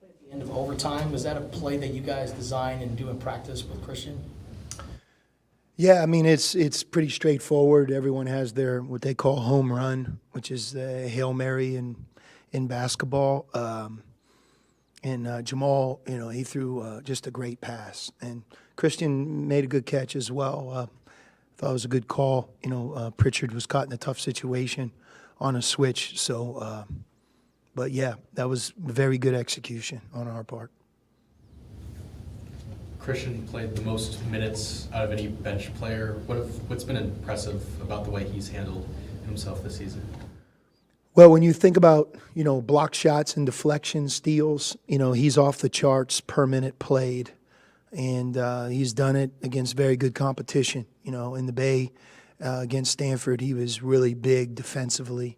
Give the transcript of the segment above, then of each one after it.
At the end of overtime, was that a play that you guys design and do in practice with Christian? Yeah, I mean it's pretty straightforward. Everyone has their what they call home run, which is the Hail Mary in basketball. And Jamal, he threw just a great pass, and Christian made a good catch as well. Thought it was a good call. Pritchard was caught in a tough situation on a switch. So, but yeah, that was very good execution on our part. Christian played the most minutes out of any bench player. What's been impressive about the way he's handled himself this season? Well, when you think about, block shots and deflections, steals, he's off the charts per minute played. And he's done it against very good competition. In the Bay against Stanford, he was really big defensively,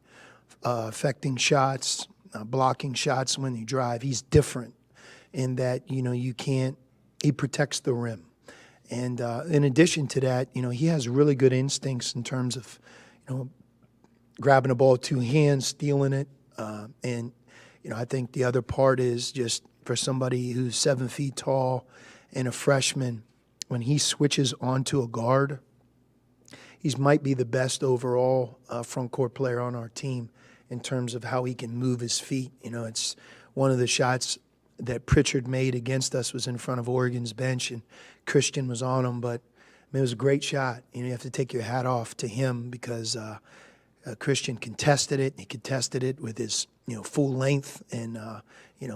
affecting shots, blocking shots when you drive. He's different in that, he protects the rim. And in addition to that, he has really good instincts in terms of, grabbing the ball with two hands, stealing it. And I think the other part is just for somebody who's 7 feet tall and a freshman, when he switches onto a guard, he might be the best overall front court player on our team in terms of how he can move his feet. It's one of the shots that Pritchard made against us was in front of Oregon's bench, and Christian was on him. But it was a great shot. You have to take your hat off to him because Christian contested it. He contested it with his full length, and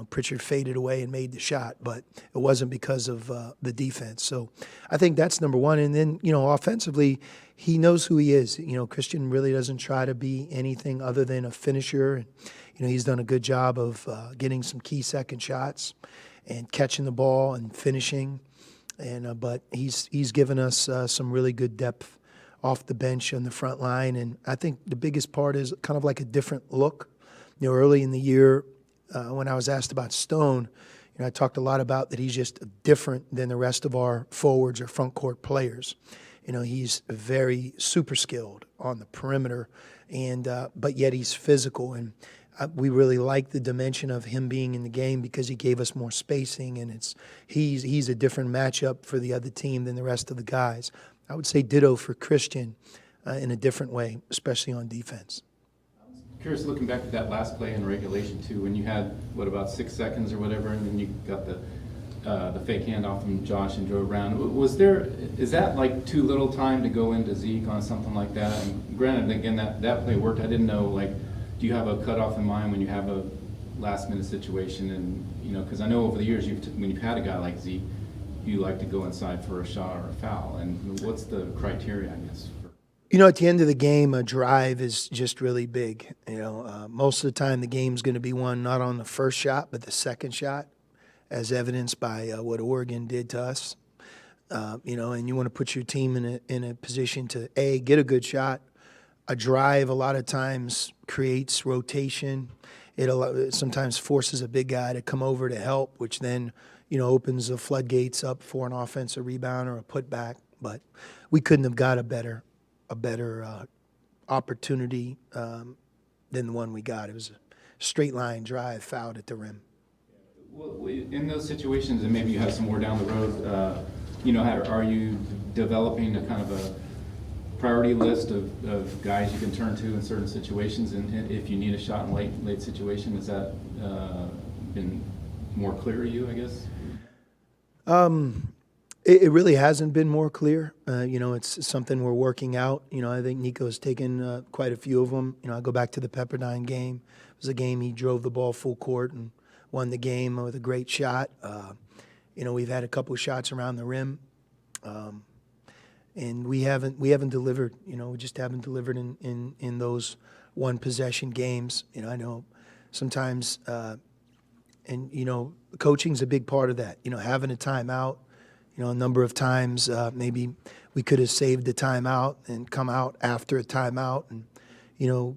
Pritchard faded away and made the shot. But it wasn't because of the defense. So I think that's number one. And then offensively, he knows who he is. Christian really doesn't try to be anything other than a finisher. And he's done a good job of getting some key second shots and catching the ball and finishing. And but he's given us some really good depth off the bench on the front line. And I think the biggest part is kind of like a different look. Early in the year, when I was asked about Stone, I talked a lot about that he's just different than the rest of our forwards or front court players. He's very super skilled on the perimeter, and but yet he's physical. And we really like the dimension of him being in the game because he gave us more spacing, and he's a different matchup for the other team than the rest of the guys. I would say ditto for Christian in a different way, especially on defense. Curious, looking back at that last play in regulation too, when you had about 6 seconds or whatever, and then you got the fake handoff from Josh and drove around. Is that like too little time to go into Zeke on something like that? And granted, again, that play worked. I didn't know, do you have a cutoff in mind when you have a last minute situation? And because I know over the years when you've had a guy like Zeke, you like to go inside for a shot or a foul. And what's the criteria, I guess? At the end of the game, a drive is just really big. Most of the time the game's going to be won not on the first shot, but the second shot, as evidenced by what Oregon did to us. And you want to put your team in a position to, A, get a good shot. A drive a lot of times creates rotation. It sometimes forces a big guy to come over to help, which then, opens the floodgates up for an offensive rebound or a putback. But we couldn't have got a better opportunity than the one we got. It was a straight line drive, fouled at the rim. Well, in those situations, and maybe you have some more down the road, are you developing a kind of a priority list of guys you can turn to in certain situations? And if you need a shot in late situation, has that been more clear to you, I guess? It really hasn't been more clear. It's something we're working out. I think Nico's taken quite a few of them. I go back to the Pepperdine game. It was a game he drove the ball full court and won the game with a great shot. We've had a couple of shots around the rim, and we haven't delivered. We just haven't delivered in those one possession games. I know sometimes, and coaching's a big part of that. Having a timeout. A number of times maybe we could have saved the timeout and come out after a timeout and,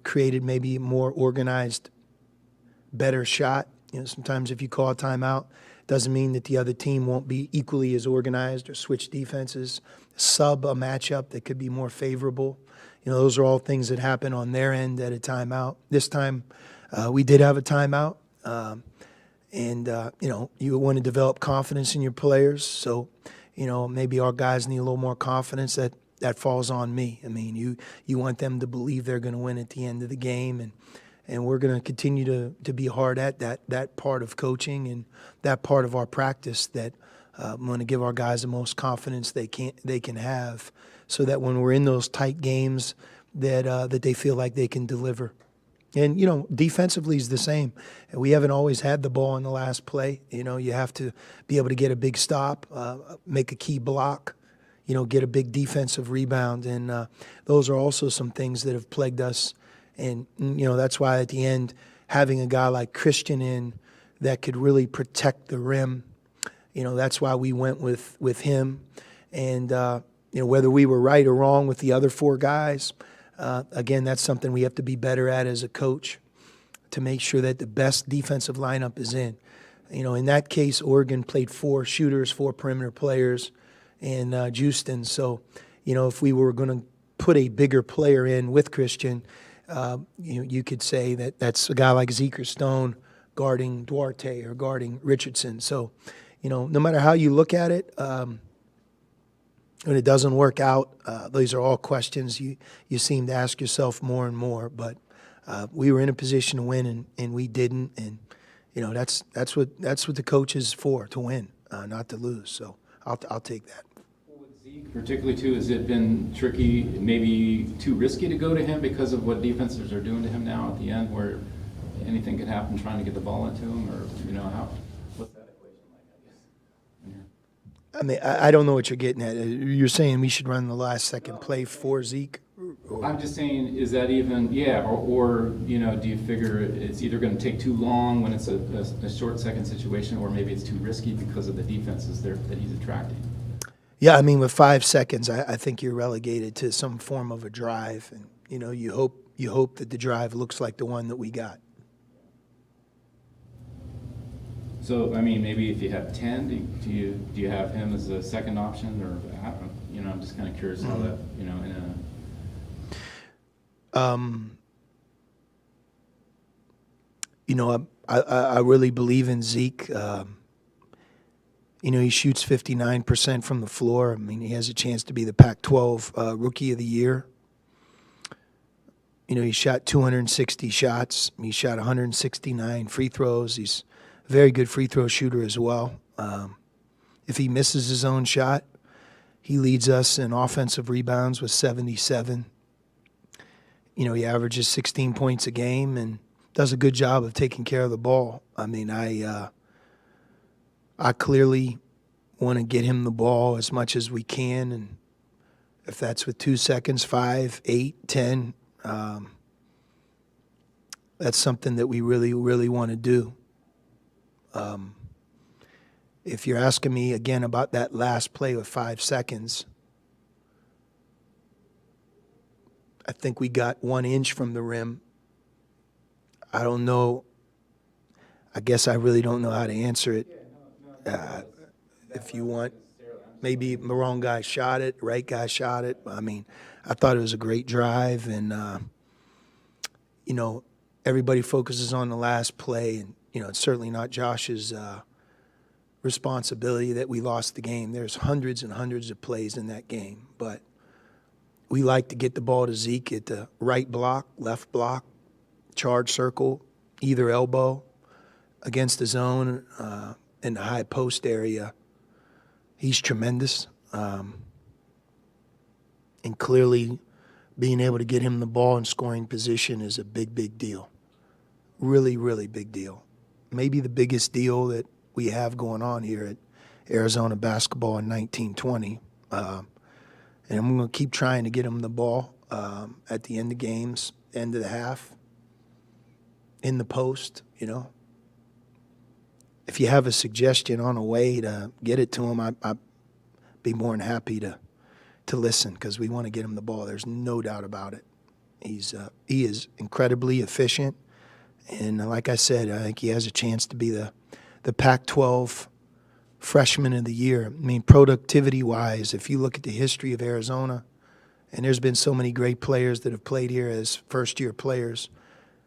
created maybe a more organized, better shot. Sometimes if you call a timeout, doesn't mean that the other team won't be equally as organized or switch defenses, sub a matchup that could be more favorable. Those are all things that happen on their end at a timeout. This time we did have a timeout. And, you want to develop confidence in your players. So, maybe our guys need a little more confidence. That falls on me. I mean, you want them to believe they're going to win at the end of the game. And we're going to continue to be hard at that part of coaching and that part of our practice that I'm going to give our guys the most confidence they can have so that when we're in those tight games that they feel like they can deliver. And, defensively is the same. We haven't always had the ball in the last play. You have to be able to get a big stop, make a key block, get a big defensive rebound. And those are also some things that have plagued us. And, that's why at the end, having a guy like Christian in that could really protect the rim, that's why we went with him. And, whether we were right or wrong with the other four guys, again, that's something we have to be better at as a coach to make sure that the best defensive lineup is in. In that case, Oregon played 4 shooters, 4 perimeter players, and Houston. So, if we were going to put a bigger player in with Christian, you could say that that's a guy like Zeke or Stone guarding Duarte or guarding Richardson. So, no matter how you look at it, when it doesn't work out, these are all questions you seem to ask yourself more and more. But we were in a position to win, and we didn't. And that's what the coach is for, to win, not to lose. So I'll take that. With Zeke, particularly too, has it been tricky, maybe too risky to go to him because of what defenses are doing to him now at the end, where anything could happen trying to get the ball into him, or what's that equation like? I guess. I mean, I don't know what you're getting at. You're saying we should run the last second play for Zeke? I'm just saying, is that even, or do you figure it's either going to take too long when it's a short second situation, or maybe it's too risky because of the defenses that he's attracting? Yeah, I mean, with 5 seconds, I think you're relegated to some form of a drive, and you hope that the drive looks like the one that we got. So, I mean, maybe if you have 10, do you have him as a second option, or I'm just kind of curious how that in a. I really believe in Zeke. He shoots 59% from the floor. I mean, he has a chance to be the Pac-12 Rookie of the Year. He shot 260 shots. He shot 169 free throws. He's a very good free throw shooter as well. If he misses his own shot, he leads us in offensive rebounds with 77. He averages 16 points a game and does a good job of taking care of the ball. I mean, I clearly want to get him the ball as much as we can, and if that's with 2 seconds, 5, 8, 10, that's something that we really, really want to do. If you're asking me again about that last play with 5 seconds, I think we got 1 inch from the rim. I don't know. I guess I really don't know how to answer it. If you want, maybe the wrong guy shot it, right guy shot it. I mean, I thought it was a great drive, and everybody focuses on the last play, and it's certainly not Josh's responsibility that we lost the game. There's hundreds and hundreds of plays in that game, but we like to get the ball to Zeke at the right block, left block, charge circle, either elbow, against the zone, in the high post area. He's tremendous. And clearly being able to get him the ball in scoring position is a big, big deal. Really, really big deal. Maybe the biggest deal that we have going on here at Arizona basketball in 1920. And I'm going to keep trying to get him the ball at the end of games, end of the half, in the post, If you have a suggestion on a way to get it to him, I'd be more than happy to listen, because we want to get him the ball. There's no doubt about it. He is incredibly efficient, and like I said, I think he has a chance to be the Pac-12 Freshman of the Year. I mean, productivity-wise, if you look at the history of Arizona, and there's been so many great players that have played here as first-year players,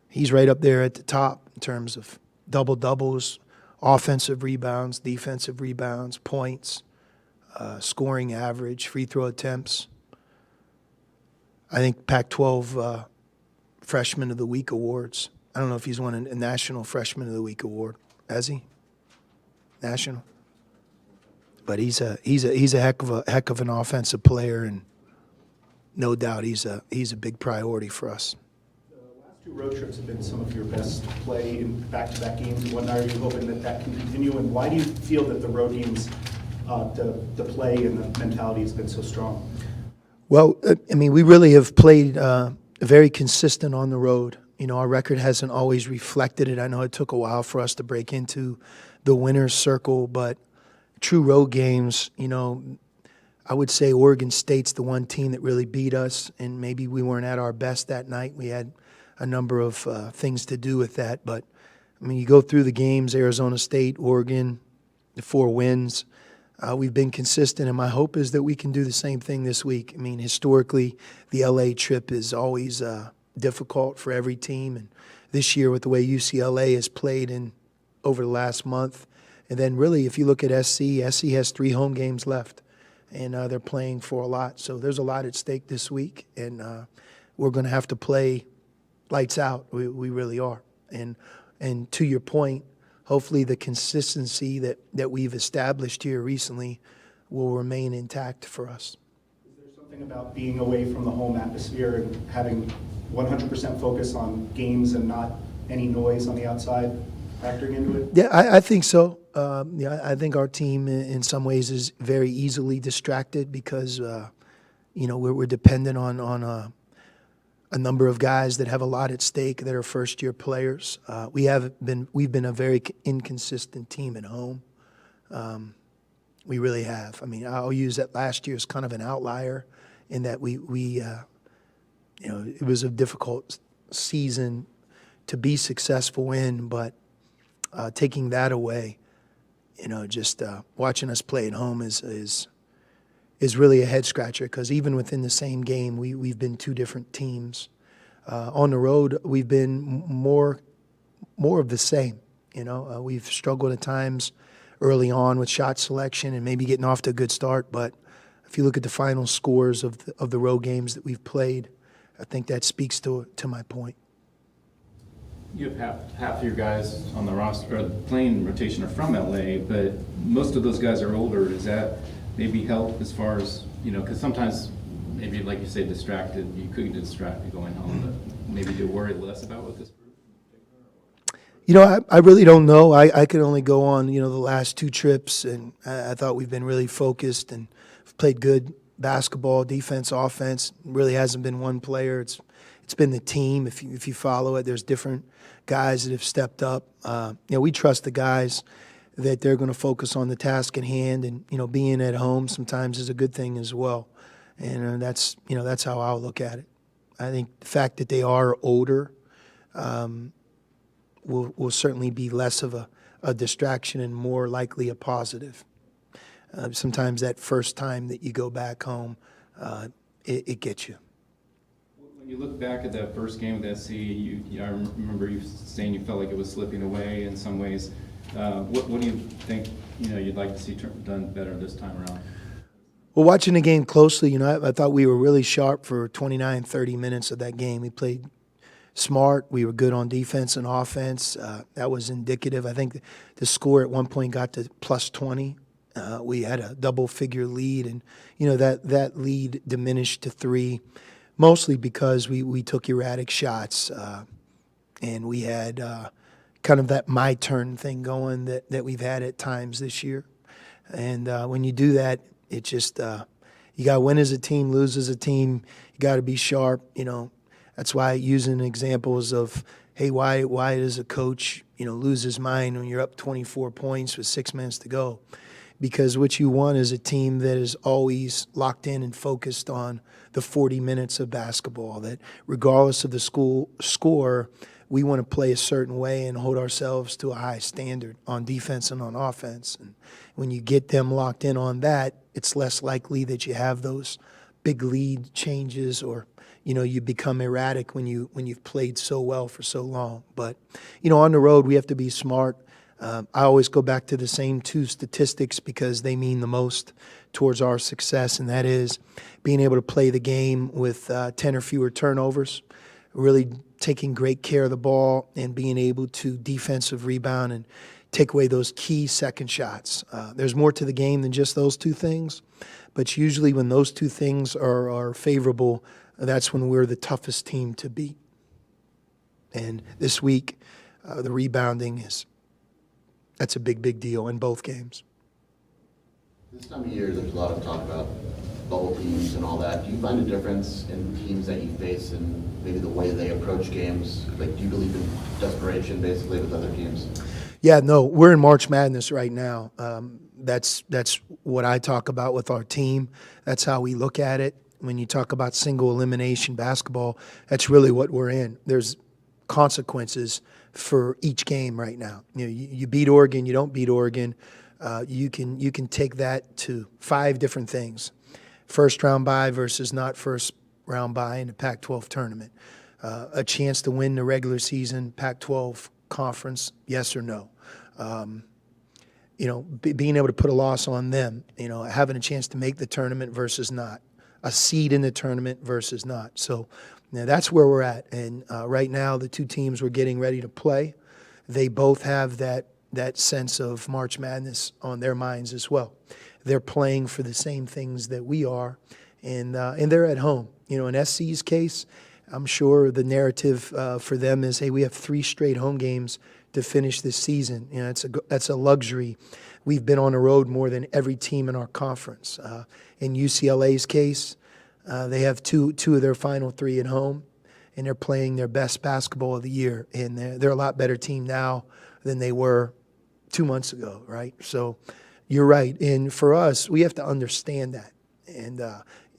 he's right up there at the top in terms of double-doubles, offensive rebounds, defensive rebounds, points, scoring average, free throw attempts. I think Pac-12 Freshman of the Week awards. I don't know if he's won a National Freshman of the Week award. Has he? National. But he's a heck of an offensive player, and no doubt he's a big priority for us. The last two road trips have been some of your best play in back-to-back games and whatnot. Are you hoping that that can continue? And why do you feel that the road games, the play and the mentality has been so strong? Well, I mean, we really have played very consistent on the road. You know, our record hasn't always reflected it. I know it took a while for us to break into the winner's circle, but true road games, you know, I would say Oregon State's the one team that really beat us, and maybe we weren't at our best that night. We had a number of things to do with that, but, I mean, you go through the games, Arizona State, Oregon, the 4 wins. We've been consistent, and my hope is that we can do the same thing this week. I mean, historically, the LA trip is always difficult for every team, and this year with the way UCLA has played over the last month, and then really if you look at SC has 3 home games left, and they're playing for a lot. So there's a lot at stake this week, and we're going to have to play lights out. We really are. And to your point, hopefully the consistency that we've established here recently will remain intact for us. Is there something about being away from the home atmosphere and having 100% focus on games and not any noise on the outside factoring into it? Yeah, I think so. Yeah, I think our team in some ways is very easily distracted because, you know, we're dependent on a number of guys that have a lot at stake that are first-year players. We've been a very inconsistent team at home. We really have. I mean, I'll use that last year as kind of an outlier in that we you know, it was a difficult season to be successful in, but taking that away, you know, just watching us play at home is really a head scratcher because even within the same game, we've been 2 different teams. On the road, we've been more of the same. You know, we've struggled at times early on with shot selection and maybe getting off to a good start. But if you look at the final scores of the road games that we've played, I think that speaks to my point. You have half of your guys on the roster, or the playing rotation are from LA, but most of those guys are older. Does that maybe help as far as, you know, because sometimes maybe, like you say, distracted, you could get distracted going home, but maybe you worry less about what this group? You know, I really don't know. I could only go on, you know, the last 2 trips, and I thought we've been really focused and played good basketball, defense, offense. It really hasn't been one player. It's been the team. If you follow it, there's different guys that have stepped up. You know, we trust the guys that they're going to focus on the task at hand, and you know, being at home sometimes is a good thing as well. And that's how I'll look at it. I think the fact that they are older will certainly be less of a distraction and more likely a positive. Sometimes that first time that you go back home, it gets you. When you look back at that first game with SC, I remember you saying you felt like it was slipping away in some ways. What do you think, you know, you'd like to see done better this time around? Well, watching the game closely, you know, I thought we were really sharp for 29, 30 minutes of that game. We played smart. We were good on defense and offense. That was indicative. I think the score at one point got to plus 20. We had a double-figure lead, and you know that lead diminished to 3, mostly because we took erratic shots, and we had kind of that my turn thing going that we've had at times this year. And when you do that, it just you got to win as a team, lose as a team. You got to be sharp. You know, that's why using examples of, hey, why does a coach, you know, lose his mind when you're up 24 points with 6 minutes to go? Because what you want is a team that is always locked in and focused on the 40 minutes of basketball, that regardless of the score, we want to play a certain way and hold ourselves to a high standard on defense and on offense. And when you get them locked in on that, it's less likely that you have those big lead changes or, you know, you become erratic when you've played so well for so long. But, you know, on the road, we have to be smart. I always go back to the same two statistics because they mean the most towards our success, and that is being able to play the game with 10 or fewer turnovers, really taking great care of the ball, and being able to defensive rebound and take away those key second shots. There's more to the game than just those two things, but usually when those two things are favorable, that's when we're the toughest team to beat. And this week, the rebounding that's a big, big deal in both games. This time of year, there's a lot of talk about bubble teams and all that. Do you find a difference in teams that you face and maybe the way they approach games? Like, do you believe in desperation, basically, with other teams? Yeah, no, we're in March Madness right now. That's what I talk about with our team. That's how we look at it. When you talk about single elimination basketball, that's really what we're in. There's consequences for each game right now. You beat Oregon, you don't beat Oregon. You can take that to 5 different things. First round bye versus not first round bye in the Pac-12 tournament. A chance to win the regular season Pac-12 conference, yes or no. Being able to put a loss on them, having a chance to make the tournament versus not. A seed in the tournament versus not. So that's where we're at. And right now, the two teams we're getting ready to play, they both have that sense of March Madness on their minds as well. They're playing for the same things that we are, and they're at home. In SC's case, I'm sure the narrative for them is, hey, we have 3 straight home games to finish this season. That's a luxury. We've been on the road more than every team in our conference. In UCLA's case, they have two of their final 3 at home, and they're playing their best basketball of the year. And they're a lot better team now than they were 2 months ago, right? So you're right. And for us, we have to understand that. And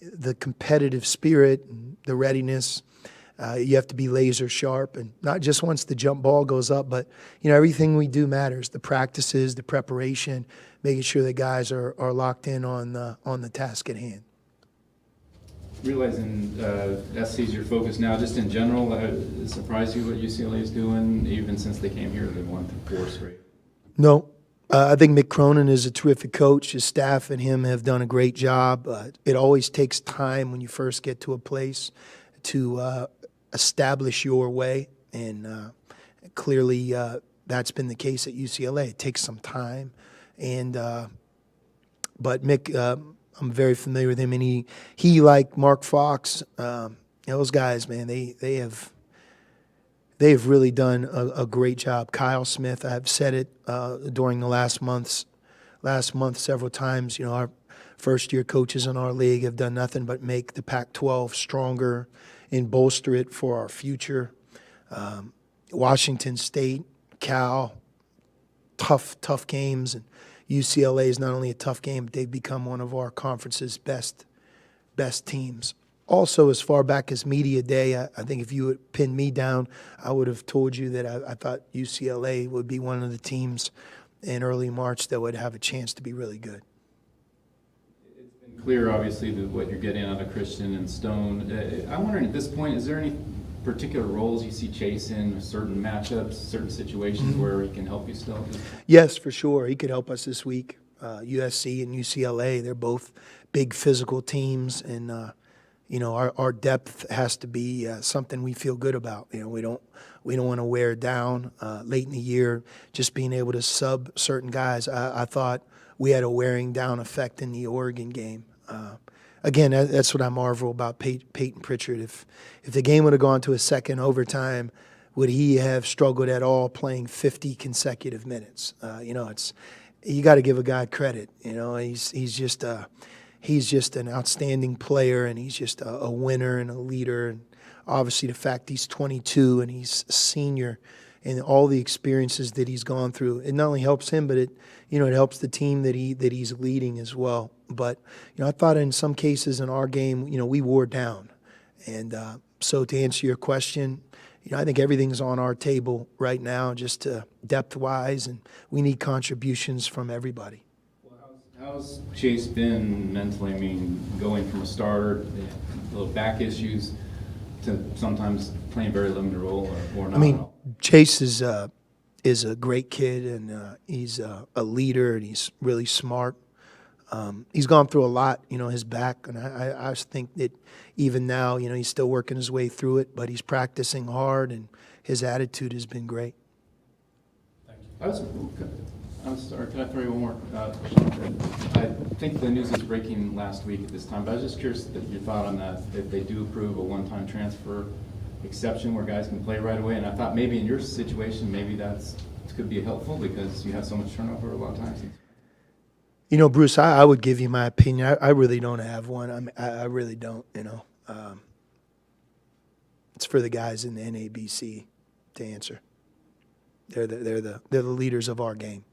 the competitive spirit and the readiness, you have to be laser sharp, and not just once the jump ball goes up, but everything we do matters. The practices, the preparation, making sure the guys are locked in on the task at hand. Realizing SC is your focus now, just in general, it surprised you what UCLA is doing? Even since they came here, they've won through 4 straight. No. I think Mick Cronin is a terrific coach. His staff and him have done a great job. It always takes time when you first get to a place to establish your way, and clearly that's been the case at UCLA. It takes some time, but Mick, I'm very familiar with him, and he like Mark Fox, those guys, man, they have really done a great job. Kyle Smith, I've said it during the last month several times. Our first-year coaches in our league have done nothing but make the Pac-12 stronger and bolster it for our future. Washington State, Cal, tough games, and UCLA is not only a tough game, but they've become one of our conference's best teams. Also, as far back as media day, I think if you had pinned me down, I would have told you that I thought UCLA would be one of the teams in early March that would have a chance to be really good. It's been clear, obviously, that what you're getting out of Christian and Stone. I'm wondering at this point, is there any particular roles you see Chase in, certain matchups, certain situations where he can help you still? Yes, for sure. He could help us this week. USC and UCLA, they're both big physical teams, and our depth has to be something we feel good about. We don't want to wear down late in the year. Just being able to sub certain guys, I thought we had a wearing down effect in the Oregon game. Again, that's what I marvel about Peyton Pritchard. If the game would have gone to a second overtime, would he have struggled at all playing 50 consecutive minutes? You got to give a guy credit. He's just an outstanding player, and he's just a winner and a leader. And obviously, the fact he's 22 and he's a senior, and all the experiences that he's gone through, it not only helps him, but it helps the team that he's leading as well. But I thought in some cases in our game, we wore down, and so to answer your question, I think everything's on our table right now, just depth-wise, and we need contributions from everybody. How's Chase been mentally? I mean, going from a starter, little back issues, to sometimes playing a very limited role or not? I mean, Chase is is a great kid, and he's a leader, and he's really smart. He's gone through a lot, his back, and I think that even now, he's still working his way through it, but he's practicing hard, and his attitude has been great. I'm sorry, can I throw you one more question? I think the news was breaking last week at this time, but I was just curious that your thought on that, if they do approve a one-time transfer exception where guys can play right away, and I thought maybe in your situation, maybe that's could be helpful because you have so much turnover a lot of times. Bruce, I would give you my opinion. I really don't have one. I really don't, It's for the guys in the NABC to answer. They're the leaders of our game.